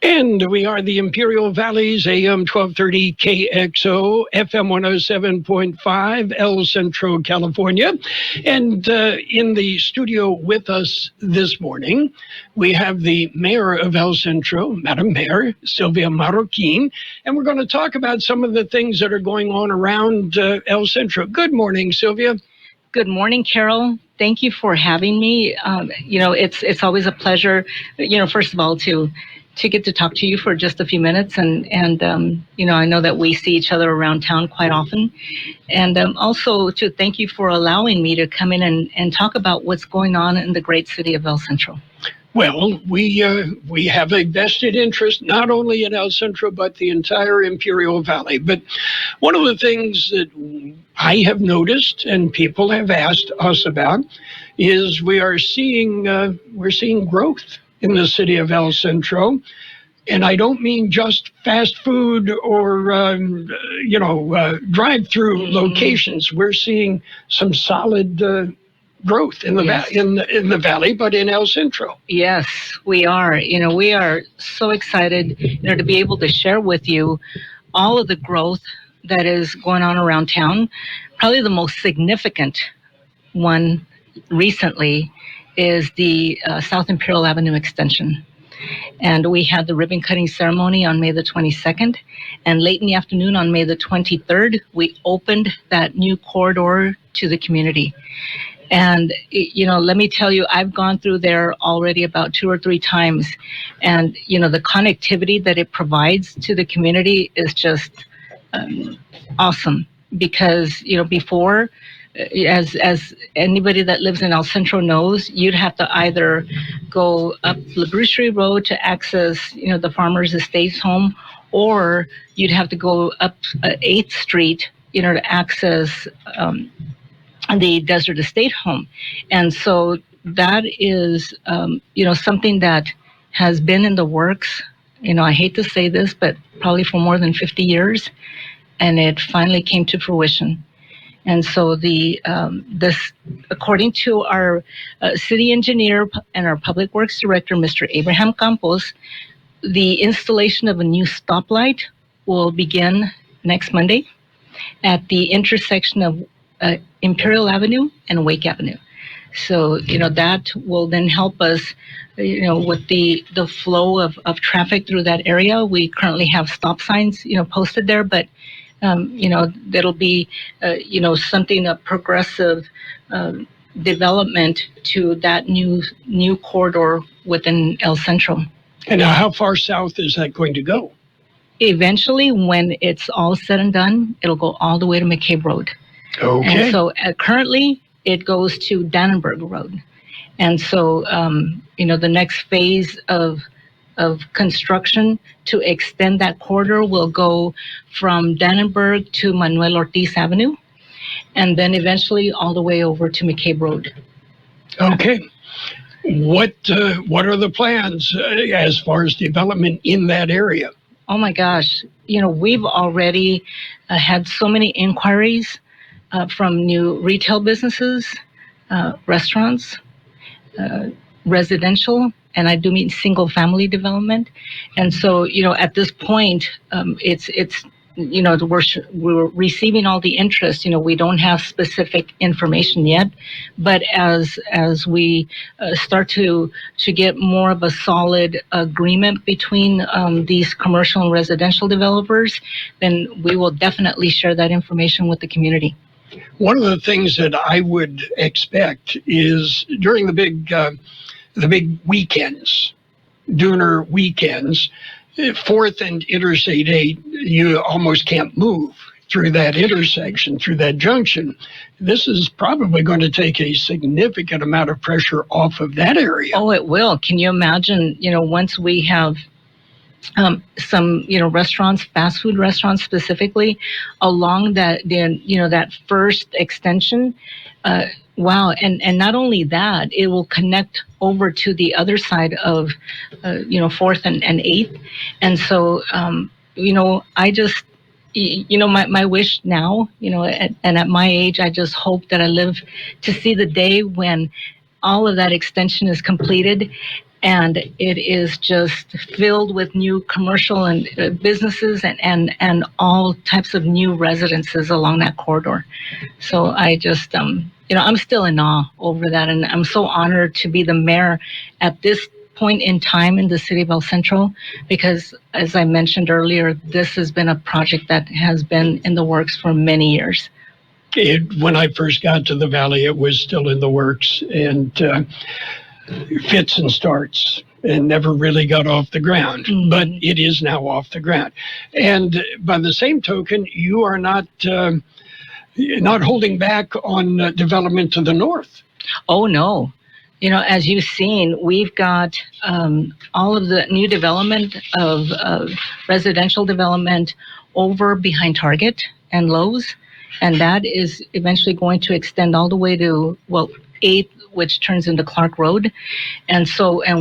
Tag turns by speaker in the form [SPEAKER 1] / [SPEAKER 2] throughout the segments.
[SPEAKER 1] And we are the Imperial Valley's AM 1230 Kxo, FM 107.5, El Centro, California. And in the studio with us this morning, we have the mayor of El Centro, Madam Mayor, Sylvia Marroquin. And we're going to talk about some of the things that are going on around El Centro. Good morning, Sylvia.
[SPEAKER 2] Good morning, Carroll. Thank you for having me. It's always a pleasure, first of all, to get to talk to you for just a few minutes. And I know that we see each other around town quite often. And also to thank you for allowing me to come in and talk about what's going on in the great city of El Centro.
[SPEAKER 1] Well, we have a vested interest not only in El Centro, but the entire Imperial Valley. But one of the things that I have noticed and people have asked us about is we're seeing growth in the city of El Centro. And I don't mean just fast food or, drive-through locations. We're seeing some solid growth in the the valley, but in El Centro.
[SPEAKER 2] Yes, we are. We are so excited, to be able to share with you all of the growth that is going on around town. Probably the most significant one recently is the South Imperial Avenue extension. And we had the ribbon cutting ceremony on May the 22nd. And late in the afternoon on May the 23rd, we opened that new corridor to the community. And, let me tell you, I've gone through there already about 2 or 3 times. And, the connectivity that it provides to the community is just awesome. Because, before, as anybody that lives in El Centro knows, you'd have to either go up Labrucherie Road to access, the Farmers Estates home, or you'd have to go up 8th Street, to access the Desert Estate home. And so that is, something that has been in the works, I hate to say this, but probably for more than 50 years, and it finally came to fruition. And so this, according to our city engineer and our public works director, Mr. Abraham Campos, the installation of a new stoplight will begin next Monday at the intersection of Imperial Avenue and Wake Avenue. So, that will then help us, with the flow of traffic through that area. We currently have stop signs, posted there, but that'll be, something, a progressive development to that new corridor within El Centro.
[SPEAKER 1] And now how far south is that going to go?
[SPEAKER 2] Eventually, when it's all said and done, it'll go all the way to McCabe Road.
[SPEAKER 1] Okay.
[SPEAKER 2] And so currently, it goes to Dannenberg Road. And so, the next phase of construction to extend that corridor will go from Dannenberg to Manuel Ortiz Avenue, and then eventually all the way over to McCabe Road.
[SPEAKER 1] Okay. What are the plans as far as development in that area?
[SPEAKER 2] Oh my gosh. We've already had so many inquiries from new retail businesses, restaurants, residential, and I do mean single family development. And so, at this point, we're receiving all the interest. We don't have specific information yet, but as we start to get more of a solid agreement between these commercial and residential developers, then we will definitely share that information with the community.
[SPEAKER 1] One of the things that I would expect is during the big weekends, Dooner weekends, 4th and Interstate 8, you almost can't move through that intersection, through that junction. This is probably going to take a significant amount of pressure off of that area.
[SPEAKER 2] Oh, it will. Can you imagine, once we have some, restaurants, fast food restaurants specifically, along that, that first extension, wow. And not only that, it will connect over to the other side of, 4th and 8th. And so, I just, my wish now, and at my age, I just hope that I live to see the day when all of that extension is completed and it is just filled with new commercial and businesses and all types of new residences along that corridor. So I just, I'm still in awe over that, and I'm so honored to be the mayor at this point in time in the city of El Centro, because as I mentioned earlier, this has been a project that has been in the works for many years.
[SPEAKER 1] When I first got to the Valley, it was still in the works, and fits and starts, and never really got off the ground. Mm-hmm. But it is now off the ground. And by the same token, you are not holding back on development to the north.
[SPEAKER 2] Oh, no. As you've seen, we've got all of the new development of residential development over behind Target and Lowe's. And that is eventually going to extend all the way to, 8th, which turns into Clark Road. And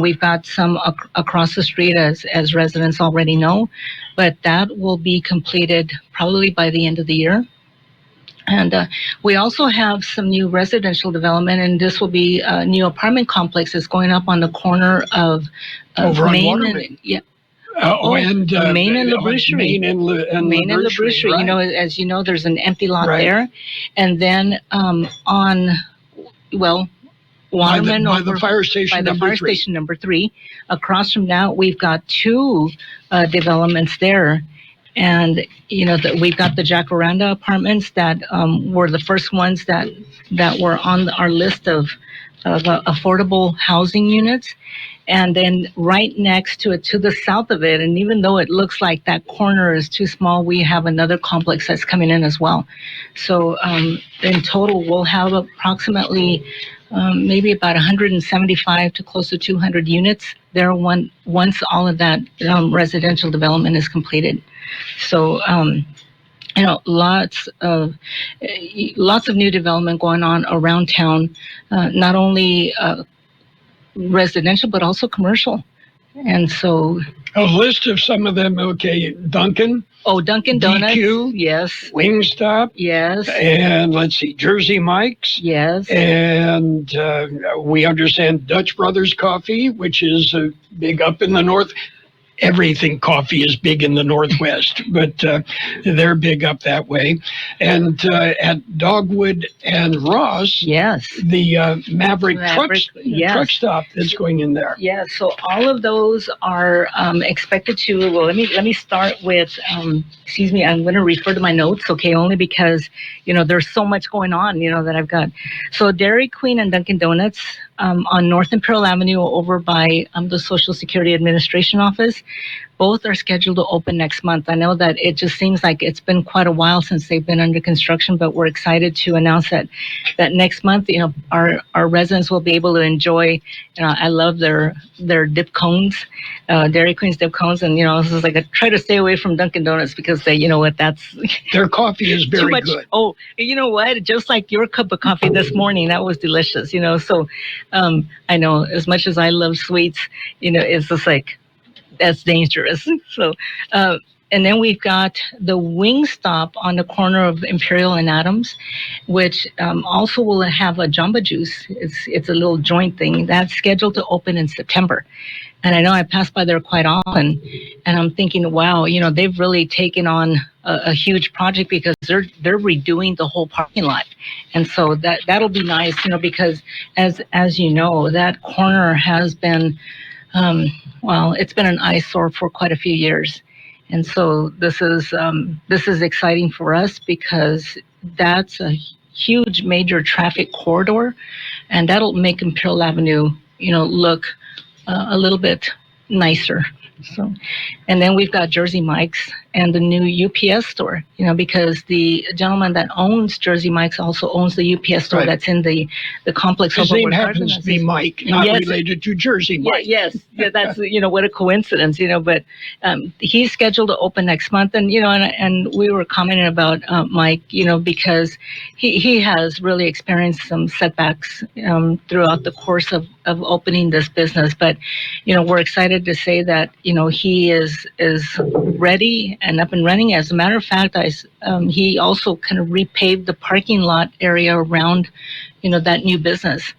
[SPEAKER 2] we've got some across the street, as residents already know. But that will be completed probably by the end of the year. And we also have some new residential development, and this will be a new apartment complex that's going up on the corner of Main and
[SPEAKER 1] Main and
[SPEAKER 2] LaBrucherie.
[SPEAKER 1] Main and
[SPEAKER 2] LaBrucherie. Right. As you know, there's an empty lot there, and then Waterman
[SPEAKER 1] by the fire station
[SPEAKER 2] number 3. Across from that, we've got 2 developments there. And, we've got the Jacaranda apartments that were the first ones that were on our list of affordable housing units. And then right next to it, to the south of it, and even though it looks like that corner is too small, we have another complex that's coming in as well. So in total, we'll have approximately maybe about 175 to close to 200 units there once all of that residential development is completed. So, lots of new development going on around town, not only residential, but also commercial. And so...
[SPEAKER 1] A list of some of them, okay, Dunkin'.
[SPEAKER 2] Oh, Dunkin' Donuts.
[SPEAKER 1] DQ,
[SPEAKER 2] yes.
[SPEAKER 1] Wingstop.
[SPEAKER 2] Yes.
[SPEAKER 1] And let's see, Jersey Mike's.
[SPEAKER 2] Yes.
[SPEAKER 1] And we understand Dutch Brothers Coffee, which is big up in the north. Everything coffee is big in the Northwest, but they're big up that way. And at Dogwood and Ross,
[SPEAKER 2] yes,
[SPEAKER 1] the Maverick truck stop that's going in there.
[SPEAKER 2] Yeah, so all of those are expected to. Well, let me start with. Excuse me, I'm going to refer to my notes, okay? Only because there's so much going on, that I've got. So Dairy Queen and Dunkin' Donuts on North Imperial Avenue, over by the Social Security Administration office. Both are scheduled to open next month. I know that it just seems like it's been quite a while since they've been under construction, but we're excited to announce that next month, our residents will be able to enjoy. I love their dip cones, Dairy Queen's dip cones, and this is like I try to stay away from Dunkin' Donuts because they, that's
[SPEAKER 1] their coffee is very
[SPEAKER 2] too much.
[SPEAKER 1] Good.
[SPEAKER 2] Oh, you know what? Just like your cup of coffee this morning, that was delicious. So I know as much as I love sweets, it's just like. That's dangerous. So, and then we've got the Wingstop on the corner of Imperial and Adams, which also will have a Jamba Juice. It's a little joint thing that's scheduled to open in September. And I know I pass by there quite often, and I'm thinking, wow, they've really taken on a huge project because they're redoing the whole parking lot, and so that'll be nice, because as you know, that corner has been. It's been an eyesore for quite a few years. And so this is exciting for us because that's a huge major traffic corridor, and that'll make Imperial Avenue, look a little bit nicer. So, and then we've got Jersey Mike's and the new UPS store, because the gentleman that owns Jersey Mike's also owns the UPS store that's in the complex.
[SPEAKER 1] His name happens to be Mike, not related to Jersey Mike.
[SPEAKER 2] Yes, that's what a coincidence, but he's scheduled to open next month, and and we were commenting about Mike, because he has really experienced some setbacks throughout the course of opening this business, but we're excited to say that he is ready and up and running. As a matter of fact, he also kind of repaved the parking lot area around, that new business.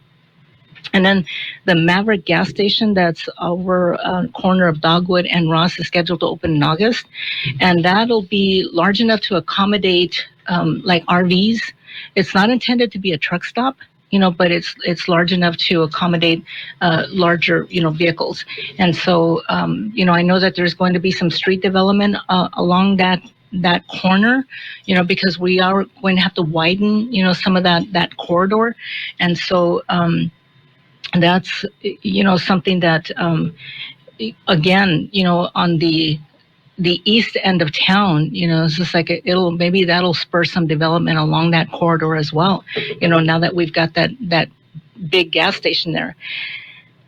[SPEAKER 2] And then the Maverick gas station that's over corner of Dogwood and Ross is scheduled to open in August. And that'll be large enough to accommodate like RVs. It's not intended to be a truck stop, but it's large enough to accommodate larger, vehicles. And so, I know that there's going to be some street development along that corner, because we are going to have to widen, some of that corridor. And so, that's, something that, again, on the east end of town, it's just like maybe that'll spur some development along that corridor as well. Now that we've got that big gas station there.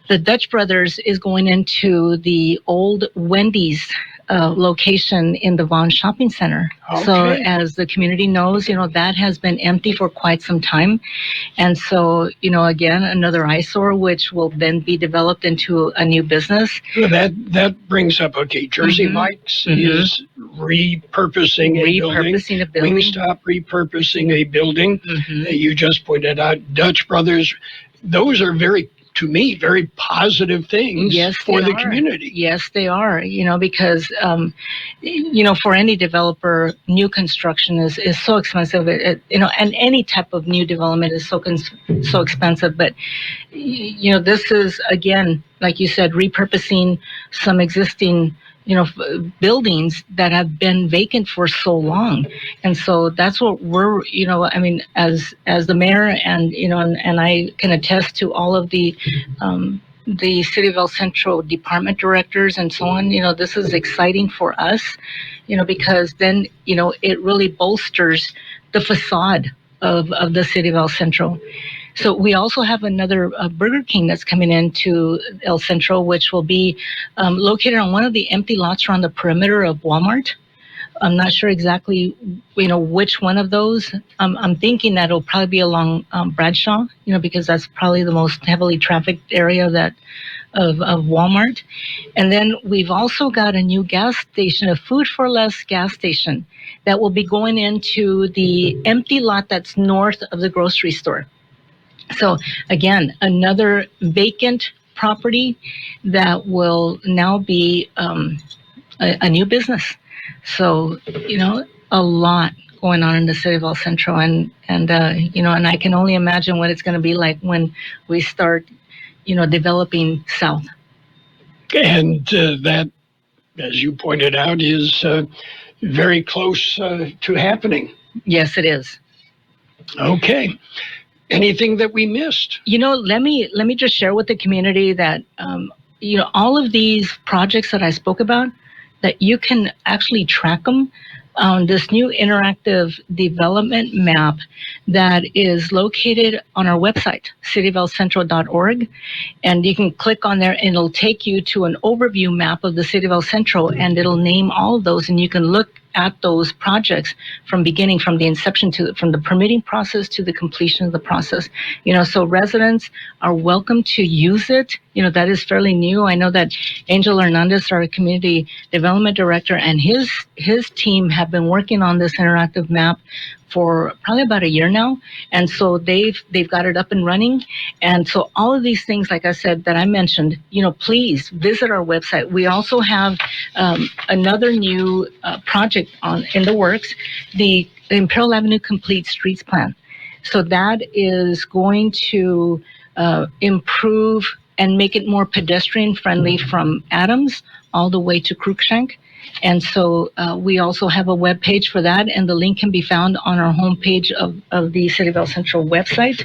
[SPEAKER 2] The Dutch Brothers is going into the old Wendy's location in the Vaughan Shopping Center. Okay. So as the community knows, that has been empty for quite some time. And so, again, another eyesore, which will then be developed into a new business.
[SPEAKER 1] Well, that brings up, Jersey Mike's is repurposing a building. Wingstop repurposing a building. You just pointed out Dutch Brothers. Those are to me, very positive things for the community.
[SPEAKER 2] Yes, they are, because, for any developer, new construction is so expensive, and any type of new development is so expensive. But, this is, again, like you said, repurposing some existing buildings that have been vacant for so long. And so that's what we're, as the mayor and, and I can attest to all of the City of El Centro department directors and so on, this is exciting for us, because then, it really bolsters the facade of the City of El Centro. So we also have another Burger King that's coming into El Centro, which will be located on one of the empty lots around the perimeter of Walmart. I'm not sure exactly, which one of those. I'm thinking that it'll probably be along Bradshaw, because that's probably the most heavily trafficked area of Walmart. And then we've also got a new gas station, a Food for Less gas station, that will be going into the empty lot that's north of the grocery store. So again, another vacant property that will now be a new business. So, a lot going on in the City of El Centro, and I can only imagine what it's going to be like when we start, developing south.
[SPEAKER 1] And that, as you pointed out, is very close to happening.
[SPEAKER 2] Yes, it is.
[SPEAKER 1] Okay. Anything that we missed?
[SPEAKER 2] Let me just share with the community that, all of these projects that I spoke about, that you can actually track them on this new interactive development map that is located on our website, cityofElCentro.org. And you can click on there and it'll take you to an overview map of the City of El Centro, and it'll name all of those, and you can look at those projects from the inception from the permitting process to the completion of the process. So residents are welcome to use it. That is fairly new. I know that Angel Hernandez, our community development director, and his team have been working on this interactive map for probably about a year now. And so they've got it up and running. And so all of these things, like I said, that I mentioned, please visit our website. We also have another new project in the works, the Imperial Avenue Complete Streets Plan. So that is going to improve and make it more pedestrian friendly from Adams all the way to Cruikshank. And so we also have a web page for that, and the link can be found on our homepage of the City of El Centro website.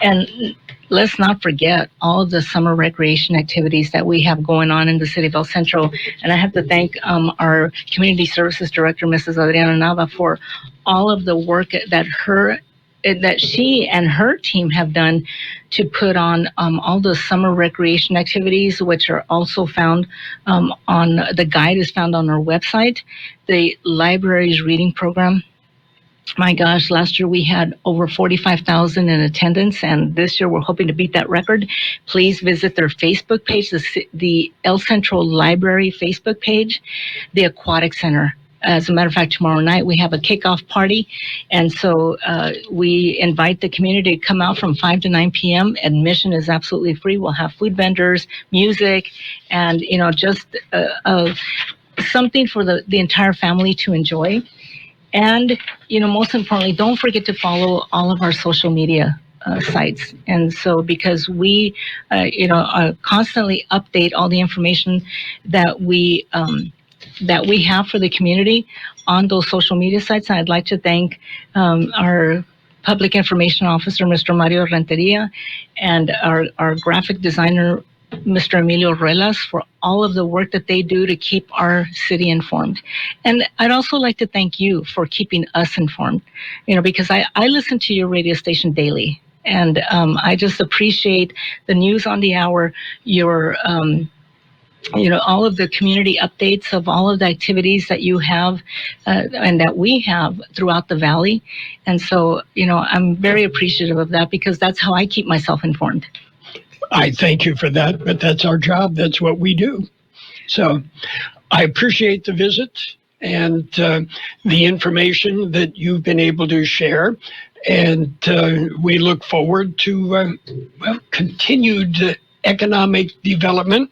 [SPEAKER 2] And let's not forget all the summer recreation activities that we have going on in the City of El Centro. And I have to thank our Community Services Director, Mrs. Adriana Nava, for all of the work that she and her team have done to put on all the summer recreation activities, which are also found on the guide is found on our website. The library's reading program. My gosh, last year we had over 45,000 in attendance, and this year we're hoping to beat that record. Please visit their Facebook page, the El Centro Library Facebook page, the Aquatic Center. As a matter of fact, tomorrow night we have a kickoff party, and so we invite the community to come out from 5 to 9 p.m. Admission is absolutely free. We'll have food vendors, music, and just something for the entire family to enjoy. And most importantly, don't forget to follow all of our social media sites. And so, because we, constantly update all the information that we have for the community on those social media sites. And I'd like to thank our Public Information Officer, Mr. Mario Renteria, and our graphic designer, Mr. Emilio Ruelas, for all of the work that they do to keep our city informed. And I'd also like to thank you for keeping us informed, because I listen to your radio station daily. And I just appreciate the news on the hour, your, all of the community updates of all of the activities that you have and that we have throughout the valley. And so, I'm very appreciative of that, because that's how I keep myself informed.
[SPEAKER 1] I thank you for that, but that's our job. That's what we do. So I appreciate the visit and the information that you've been able to share. And we look forward to continued economic development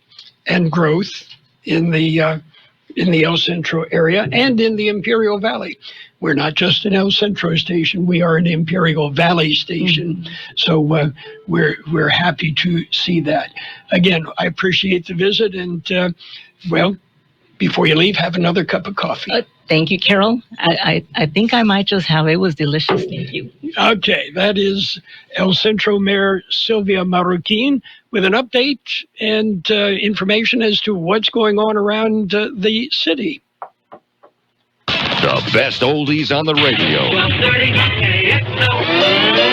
[SPEAKER 1] and growth in the El Centro area and in the Imperial Valley. We're not just an El Centro station; we are an Imperial Valley station. Mm-hmm. So we're happy to see that. Again, I appreciate the visit, and before you leave, have another cup of coffee.
[SPEAKER 2] Thank you, Carroll. I think I might just have it. It was delicious. Thank you.
[SPEAKER 1] Okay, that is El Centro Mayor Sylvia Marroquin with an update and information as to what's going on around the city.
[SPEAKER 3] The best oldies on the radio. 1230 KXO.